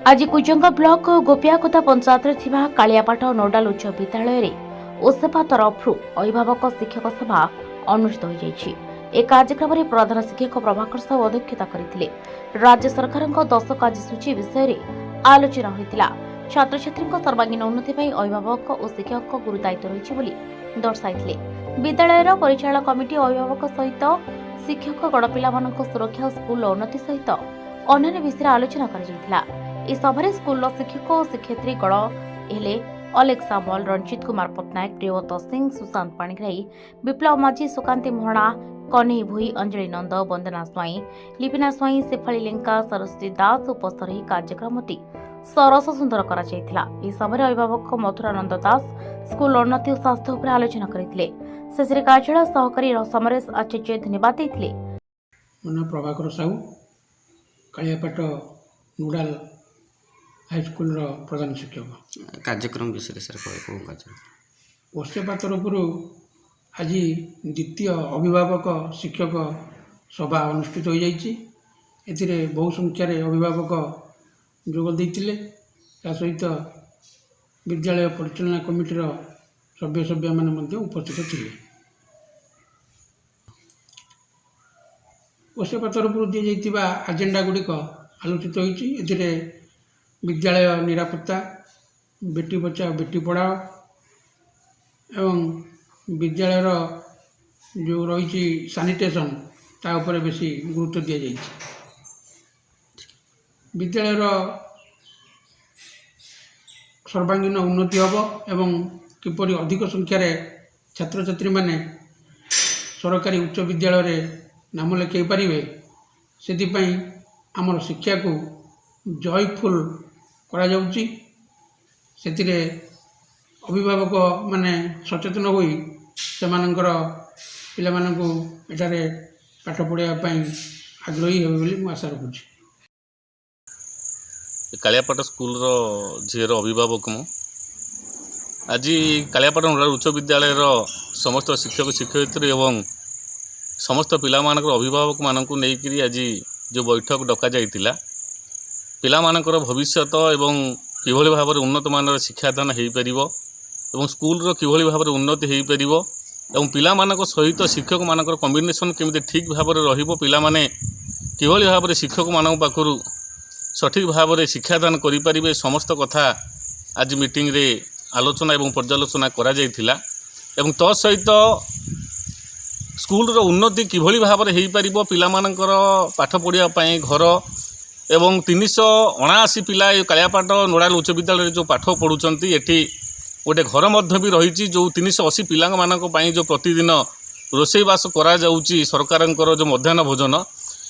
आज कुजंग ब्लॉक गोपियाकोता पंचायत कालियापाट नोडाल उच्च विद्यालय ओसेपा तरफ अभिभावक शिक्षक सभा अनुष्ठित हो कार्यक्रम में प्रधान शिक्षक प्रभाकर साहू अध्यक्षता करते राज्य सरकार 10 कार्यसूची विषय में आलोचना होता। छात्र छात्री सर्वांगीन उन्नति अभिभावक और शिक्षक गुरु दायित्व रही दर्शाई। विद्यालय परिचालन कमिटी अभिभावक सहित शिक्षक गणपिला सुरक्षा और स्कूल उन्नति सहित अन्य विषय आलोचना कर सभा स्कूल शिक्षक और शिक्षयित्री गण हेले अलेक्सा मल, रंजित कुमार पट्टनायक, प्रियवत सिंह, सुशांत पाणिग्राही, विप्लव माझी, सुकांति मोहना, कन्हई भुई, अंजलि नंद, वंदना स्वाई, लिपिना स्वाई, शेफाली लेंका, सरस्वती दास उपस्थित रही कार्यक्रमटी सरस सुंदर करा सभा अभिभावक मथुरानंद दास स्कूल उन्नति और स्वास्थ्य उपर आलोचना करते शेषे कार्यालय सहकारी समरेश आचार्य धन्यवाद देते। प्रभाकर साहू कालियापाट नोडाल हाईस्कूल प्रधान शिक्षक कार्यक्रम विषय सर ओसेपा तरफ आज द्वितीय अभिभावक शिक्षक सभा अनुष्ठित हो जाइए। बहु संख्यार अभिभावक जोग देते सहित विद्यालय परिचालना कमिटीर सभ्य मैंने उपस्थित थे। ओसेपा तरफ दी जाइए एजेंडा गुड़िक आलोचित होती विद्यालय निरापत्ता, बेटी बचाओ बेटी पढ़ाओ एवं विद्यालयर जो रही सानिटेशन ता उपरे बेसी गुरुत्व दि जाइए। विद्यालयर सर्वांगीन उन्नति हम एवं किपरि अधिक संख्यार छात्र छात्री माने सरकारी उच्च विद्यालय नाम लिखाई पारे से आमर शिक्षा को जयफुल करा जाउची। सेतिरे अभिभावक माने सचेतन होई सेमानंकर पिला मानकु एटारे पाठ पढ़ाइबा पई आग्रही हेबे बोली मु आशा रखुची। कालियापाट स्कूल रो झीर अभिभावक मु आज कालियापाट नोडाल उच्च विद्यालय समस्त शिक्षक शिक्षयित्री एवं समस्त पिला मानकर अभिभावक मानकु नेइकरी आज जो बैठक डका जाइतिला पिला मानकर भविष्यत एवं किभली भाव में उन्नत मानर शिक्षादान हो पार एवं स्कूल किभली भाव में उन्नति हो पार एवं पिला मानक सहित शिक्षक मानकर कॉम्बिनेशन केमिति ठीक भाव में रहिबो पिला माने किभली भाव में शिक्षक मानक पाखरु सठिक भाव में शिक्षादान करि परिबे समस्त कथा आज मीटिंग रे आलोचना एवं पर्यालोचना करा जाइथिला एवं तो सहित स्कूल उन्नति किभली भाव में हो पार पिला मानकर पाठ पढ़िया पई घर एवं 379 पिला कालियापाट नोडाल उच्च विद्यालय जो पाठ पढ़ुंट एटी गोटे घर मध्य भी रही जो 380 पिला मानक जो प्रतिदिन रोषेईवास करा जाउची सरकार जो मध्याह्न भोजन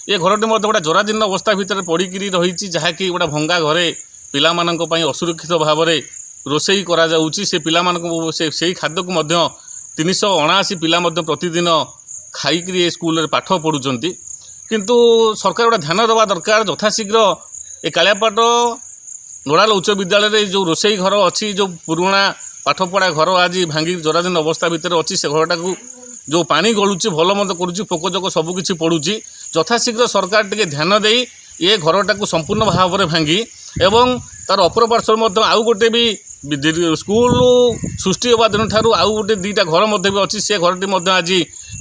ये घरटी गोटे जराजीर्ण अवस्था भितर पड़ी रही जहाँकि गोटे भंगा घरे पिला मानक असुरक्षित भाव में रोषेई करा जाउची से पिला मानक से खाद्य को 379 पिला प्रतिदिन खाई स्कूल पाठ पढ़ुंट किंतु सरकार गोटे ध्यान देवा दरकार यथाशीघ्र ए कालियापाट नोडाल उच्च विद्यालय जो रोषेई घर अच्छी जो पुराणा पाठपढ़ा घर आज भांगी जराजीर्ण अवस्था भितर अच्छी से घरटा को जो पानी गलुची भल मत करुच्ची पोकजोक सबकि पड़ुची यथाशीघ्र सरकार टिके ध्यान दे ये घरटा को संपूर्ण भाव में भांगी एवं तार अपर पार्श्व आउ गोटे भी स्कूल सृष्टि होगा दिन ठार आउ गोटे 2टा घर भी अच्छी से घरटी आज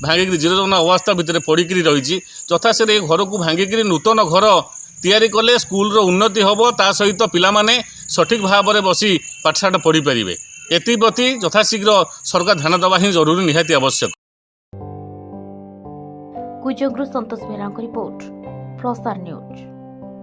भांगिक जीर्ण अवस्था भितर पड़ी रही यथाशीघ्र ये घर को भांगिक नूतन घर तैयारी कले स्कूल उन्नति हम ता सहित पिला माने सठिक भाव में बसी पाठशाठ पढ़ी पारे एप्रति यथाशीघ्र सरकार ध्यान देवा ही जरूरी निहाती आवश्यक। कुजंगरू संतोष बेहरा रिपोर्ट प्रसार न्यूज।